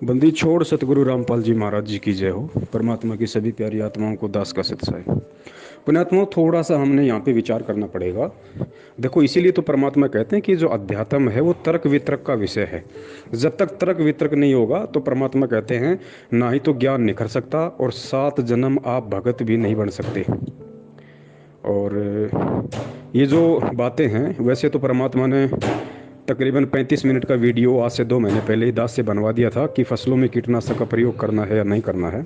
बंदी छोड़ सतगुरु रामपाल जी महाराज जी की जय हो। परमात्मा की सभी प्यारी आत्माओं को दास का सत्साय। पुण्यात्माओं, थोड़ा सा हमने यहाँ पे विचार करना पड़ेगा। देखो, इसीलिए तो परमात्मा कहते हैं कि जो अध्यात्म है वो तर्क वितर्क का विषय है। जब तक तर्क वितर्क नहीं होगा तो परमात्मा कहते हैं ना ही तो ज्ञान निखर सकता और 7 जन्म आप भगत भी नहीं बन सकते। और ये जो बातें हैं, वैसे तो परमात्मा ने तकरीबन 35 मिनट का वीडियो आज से 2 महीने पहले ही दास से बनवा दिया था कि फसलों में कीटनाशक का प्रयोग करना है या नहीं करना है।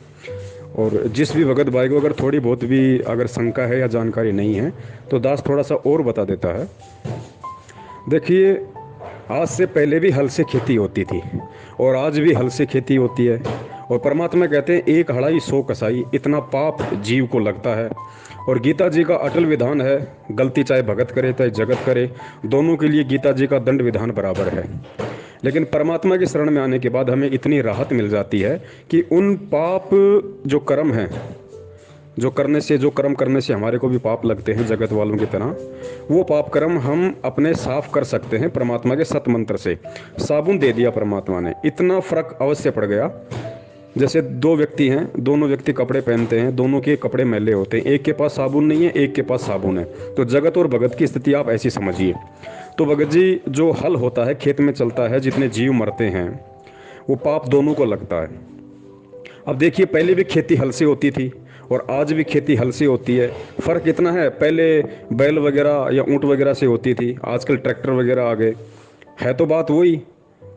और जिस भी भगत भाई को अगर थोड़ी बहुत भी अगर शंका है या जानकारी नहीं है तो दास थोड़ा सा और बता देता है। देखिए, आज से पहले भी हल से खेती होती थी और आज भी हल से खेती होती है। और परमात्मा कहते हैं एक हड़ाई 100 कसाई, इतना पाप जीव को लगता है। और गीता जी का अटल विधान है, गलती चाहे भगत करे चाहे जगत करे, दोनों के लिए गीता जी का दंड विधान बराबर है। लेकिन परमात्मा की शरण में आने के बाद हमें इतनी राहत मिल जाती है कि उन पाप जो कर्म हैं, जो कर्म करने से हमारे को भी पाप लगते हैं जगत वालों की तरह, वो पाप कर्म हम अपने साफ कर सकते हैं परमात्मा के सत मंत्र से। साबुन दे दिया परमात्मा ने, इतना फर्क अवश्य पड़ गया। जैसे 2 व्यक्ति हैं, दोनों व्यक्ति कपड़े पहनते हैं, दोनों के कपड़े मैले होते हैं, एक के पास साबुन नहीं है, एक के पास साबुन है। तो जगत और भगत की स्थिति आप ऐसी समझिए। तो भगत जी, जो हल होता है खेत में चलता है, जितने जीव मरते हैं वो पाप दोनों को लगता है। अब देखिए, पहले भी खेती हल से होती थी और आज भी खेती हल से होती है। फ़र्क इतना है, पहले बैल वगैरह या ऊँट वगैरह से होती थी, आजकल ट्रैक्टर वगैरह आ गए। है तो बात वही,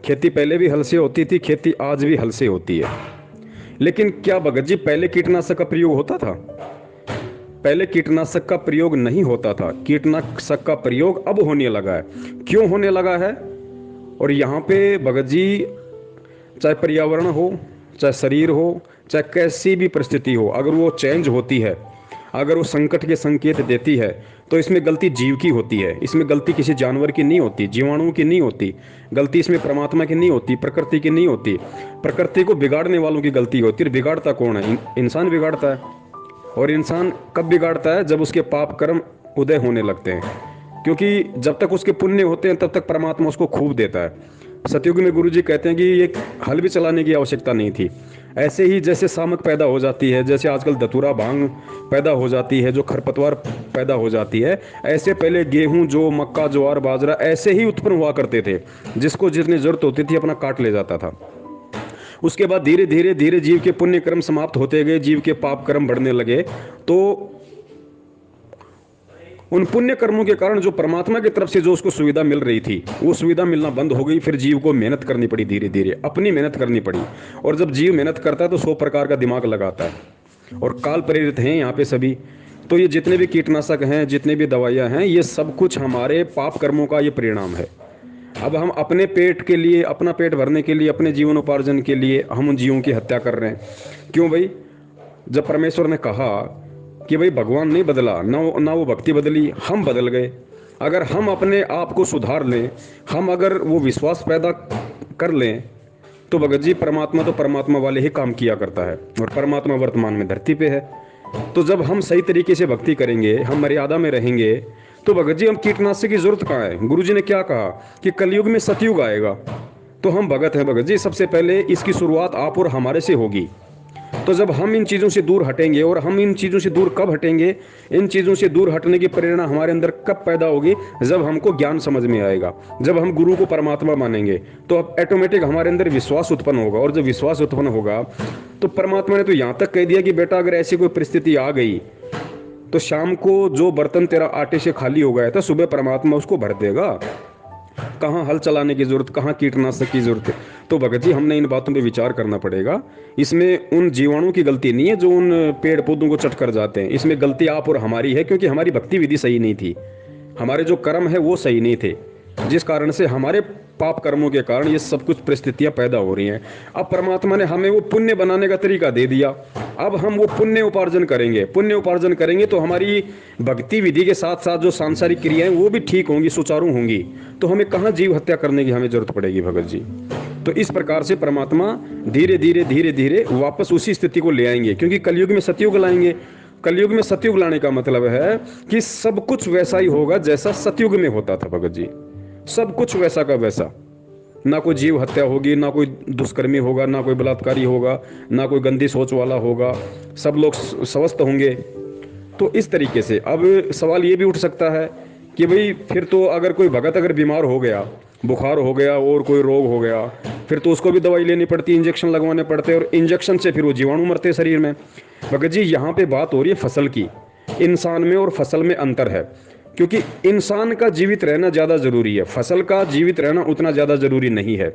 खेती पहले भी हल से होती थी, खेती आज भी हल से होती है। लेकिन क्या भगत जी पहले कीटनाशक का प्रयोग होता था? पहले कीटनाशक का प्रयोग नहीं होता था। कीटनाशक का प्रयोग अब होने लगा है। क्यों होने लगा है? और यहाँ पे भगत जी, चाहे पर्यावरण हो, चाहे शरीर हो, चाहे कैसी भी परिस्थिति हो, अगर वो चेंज होती है, अगर वो संकट के संकेत देती है, तो इसमें गलती जीव की होती है। इसमें गलती किसी जानवर की नहीं होती, जीवाणुओं की नहीं होती। गलती इसमें परमात्मा की नहीं होती, प्रकृति की नहीं होती। प्रकृति को बिगाड़ने वालों की गलती होती है। बिगाड़ता कौन है? इंसान बिगाड़ता है। और इंसान कब बिगाड़ता है? जब उसके पाप कर्म उदय होने लगते हैं। क्योंकि जब तक उसके पुण्य होते हैं तब तक परमात्मा उसको खूब देता है। सतयुग में गुरु जी कहते हैं कि एक हल भी चलाने की आवश्यकता नहीं थी। ऐसे ही जैसे सामक पैदा हो जाती है, जैसे आजकल धतूरा भांग पैदा हो जाती है, जो खरपतवार पैदा हो जाती है, ऐसे पहले गेहूं, जो मक्का, ज्वार, बाजरा ऐसे ही उत्पन्न हुआ करते थे। जिसको जितनी जरूरत होती थी अपना काट ले जाता था। उसके बाद धीरे धीरे धीरे जीव के पुण्य कर्म समाप्त होते गए, जीव के पाप कर्म बढ़ने लगे। तो उन पुण्य कर्मों के कारण जो परमात्मा की तरफ से जो उसको सुविधा मिल रही थी, वो सुविधा मिलना बंद हो गई। फिर जीव को मेहनत करनी पड़ी, धीरे धीरे अपनी मेहनत करनी पड़ी। और जब जीव मेहनत करता है तो 100 प्रकार का दिमाग लगाता है। और काल प्रेरित हैं यहाँ पे सभी। तो ये जितने भी कीटनाशक हैं, जितने भी दवाइयाँ हैं, ये सब कुछ हमारे पाप कर्मों का ये परिणाम है। अब हम अपने पेट के लिए, अपना पेट भरने के लिए, अपने जीवनोपार्जन के लिए हम उन जीवों की हत्या कर रहे हैं। क्यों भाई? जब परमेश्वर ने कहा कि भाई भगवान नहीं बदला, ना वो भक्ति बदली, हम बदल गए। अगर हम अपने आप को सुधार लें, हम अगर वो विश्वास पैदा कर लें, तो भगत जी परमात्मा तो परमात्मा वाले ही काम किया करता है। और परमात्मा वर्तमान में धरती पे है। तो जब हम सही तरीके से भक्ति करेंगे, हम मर्यादा में रहेंगे, तो भगत जी हम कीटनाशक की जरूरत कहाँ है? गुरु जी ने क्या कहा कि कलयुग में सतयुग आएगा। तो हम भगत हैं भगत जी, सबसे पहले इसकी शुरुआत आप और हमारे से होगी। तो जब हम इन चीज़ों से दूर हटेंगे, और हम इन चीज़ों से दूर कब हटेंगे, इन चीज़ों से दूर हटने की प्रेरणा हमारे अंदर कब पैदा होगी? जब हमको ज्ञान समझ में आएगा, जब हम गुरु को परमात्मा मानेंगे, तो अब ऑटोमेटिक हमारे अंदर विश्वास उत्पन्न होगा। और जब विश्वास उत्पन्न होगा तो परमात्मा ने तो यहाँ तक कह दिया कि बेटा, अगर ऐसी कोई परिस्थिति आ गई तो शाम को जो बर्तन तेरा आटे से खाली हो गया था, सुबह परमात्मा उसको भर देगा। कहाँ हल चलाने की जरूरत, कहाँ कीटनाशक की जरूरत है? तो भगत जी, हमने इन बातों पे विचार करना पड़ेगा। इसमें उन जीवाणुओं की गलती नहीं है जो उन पेड़ पौधों को चट कर जाते हैं। इसमें गलती आप और हमारी है, क्योंकि हमारी भक्ति विधि सही नहीं थी, हमारे जो कर्म है वो सही नहीं थे, जिस कारण से हमारे पाप कर्मों के कारण ये सब कुछ परिस्थितियां पैदा हो रही हैं। अब परमात्मा ने हमें वो पुण्य बनाने का तरीका दे दिया। अब हम वो पुण्य उपार्जन करेंगे। पुण्य उपार्जन करेंगे तो हमारी भक्ति विधि के साथ साथ जो सांसारिक क्रियाएं वो भी ठीक होंगी, सुचारू होंगी। तो हमें कहाँ जीव हत्या करने की हमें जरूरत पड़ेगी भगत जी। तो इस प्रकार से परमात्मा धीरे धीरे धीरे धीरे वापस उसी स्थिति को ले आएंगे, क्योंकि कलयुग में सतयुग लाएंगे। कलयुग में सतयुग लाने का मतलब है कि सब कुछ वैसा ही होगा जैसा सतयुग में होता था भगत जी, सब कुछ वैसा का वैसा। ना कोई जीव हत्या होगी, ना कोई दुष्कर्मी होगा, ना कोई बलात्कारी होगा, ना कोई गंदी सोच वाला होगा, सब लोग स्वस्थ होंगे। तो इस तरीके से अब सवाल ये भी उठ सकता है कि भाई फिर तो अगर कोई भगत अगर बीमार हो गया, बुखार हो गया और कोई रोग हो गया, फिर तो उसको भी दवाई लेनी पड़ती, इंजेक्शन लगवाने पड़ते, और इंजेक्शन से फिर वो जीवाणु मरते शरीर में। भगत जी यहाँ पे बात हो रही है फसल की, इंसान में और फसल में अंतर है, क्योंकि इंसान का जीवित रहना ज़्यादा ज़रूरी है, फसल का जीवित रहना उतना ज़्यादा ज़रूरी नहीं है।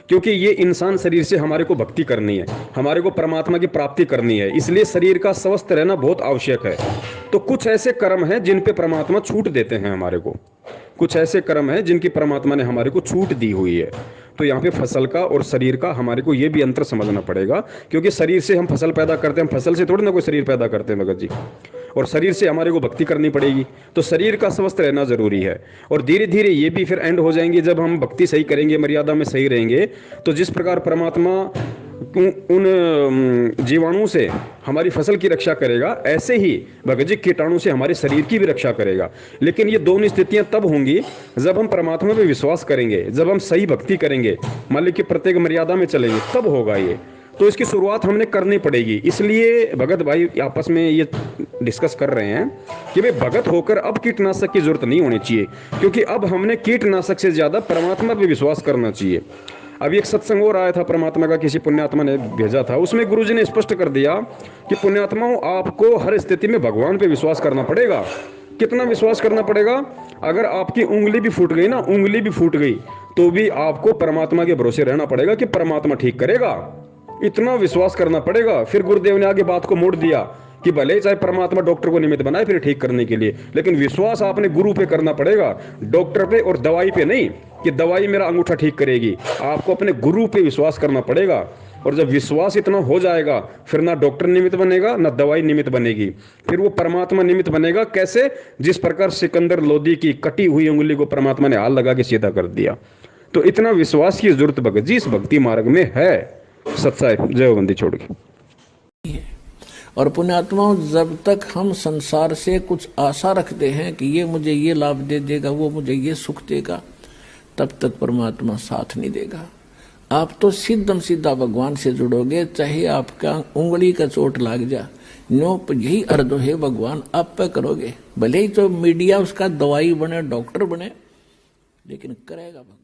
क्योंकि ये इंसान शरीर से हमारे को भक्ति करनी है, हमारे को परमात्मा की प्राप्ति करनी है, इसलिए शरीर का स्वस्थ रहना बहुत आवश्यक है। तो कुछ ऐसे कर्म हैं जिन पे परमात्मा छूट देते हैं हमारे को, कुछ ऐसे कर्म हैं जिनकी परमात्मा ने हमारे को छूट दी हुई है। तो यहाँ पे फसल का और शरीर का हमारे को ये भी अंतर समझना पड़ेगा, क्योंकि शरीर से हम फसल पैदा करते हैं, हम फसल से थोड़ी ना कोई शरीर पैदा करते हैं भगत जी, और शरीर से हमारे को भक्ति करनी पड़ेगी। तो शरीर का स्वस्थ रहना जरूरी है, और धीरे धीरे ये भी फिर एंड हो जाएंगे जब हम भक्ति सही करेंगे, मर्यादा में सही रहेंगे। तो जिस प्रकार परमात्मा उन जीवाणुओं से हमारी फसल की रक्षा करेगा, ऐसे ही भगत जी कीटाणु से हमारे शरीर की भी रक्षा करेगा। लेकिन ये दोनों स्थितियां तब होंगी जब हम परमात्मा पे विश्वास करेंगे, जब हम सही भक्ति करेंगे, मान लीजिए प्रत्येक मर्यादा में चलेंगे, तब होगा ये। तो इसकी शुरुआत हमने करनी पड़ेगी। इसलिए भगत भाई आपस में ये डिस्कस कर रहे हैं कि भाई भगत होकर अब कीटनाशक की जरूरत नहीं होनी चाहिए, क्योंकि अब हमने कीटनाशक से ज्यादा परमात्मा पे विश्वास करना चाहिए। अभी एक सत्संग और आया था परमात्मा का, किसी पुण्यात्मा ने भेजा था, उसमें गुरुजी ने स्पष्ट कर दिया कि पुण्यात्माओं, आपको हर स्थिति में भगवान पे विश्वास करना पड़ेगा। कितना विश्वास करना पड़ेगा? अगर आपकी उंगली भी फूट गई ना, उंगली भी फूट गई, तो भी आपको परमात्मा के भरोसे रहना पड़ेगा कि परमात्मा ठीक करेगा। इतना विश्वास करना पड़ेगा। फिर गुरुदेव ने आगे बात को मोड़ दिया कि भले चाहे परमात्मा डॉक्टर को निमित्त बनाए फिर ठीक करने के लिए, लेकिन विश्वास आपने गुरु पे करना पड़ेगा, डॉक्टर पे और दवाई पे नहीं कि दवाई मेरा अंगूठा ठीक करेगी। आपको अपने गुरु पे विश्वास करना पड़ेगा। और जब विश्वास इतना हो जाएगा, फिर ना डॉक्टर निमित्त बनेगा, ना दवाई निमित्त बनेगी, फिर वो परमात्मा निमित्त बनेगा। कैसे? जिस प्रकार सिकंदर लोदी की कटी हुई उंगली को परमात्मा ने हाथ लगा के सीधा कर दिया। तो इतना विश्वास की जरूरत भगत जी इस भक्ति मार्ग में है। सत्साई जय बंदी छोड़ के। और पुण्यात्माओं, जब तक हम संसार से कुछ आशा रखते हैं कि ये मुझे ये लाभ दे देगा, वो मुझे ये सुख देगा, तब तक परमात्मा साथ नहीं देगा। आप तो सीधम सीधा भगवान से जुड़ोगे, चाहे आपका उंगली का चोट लग जा, नो यही अर्थ है भगवान आप पे करोगे। भले ही तो मीडिया उसका दवाई बने, डॉक्टर बने, लेकिन करेगा भगवान।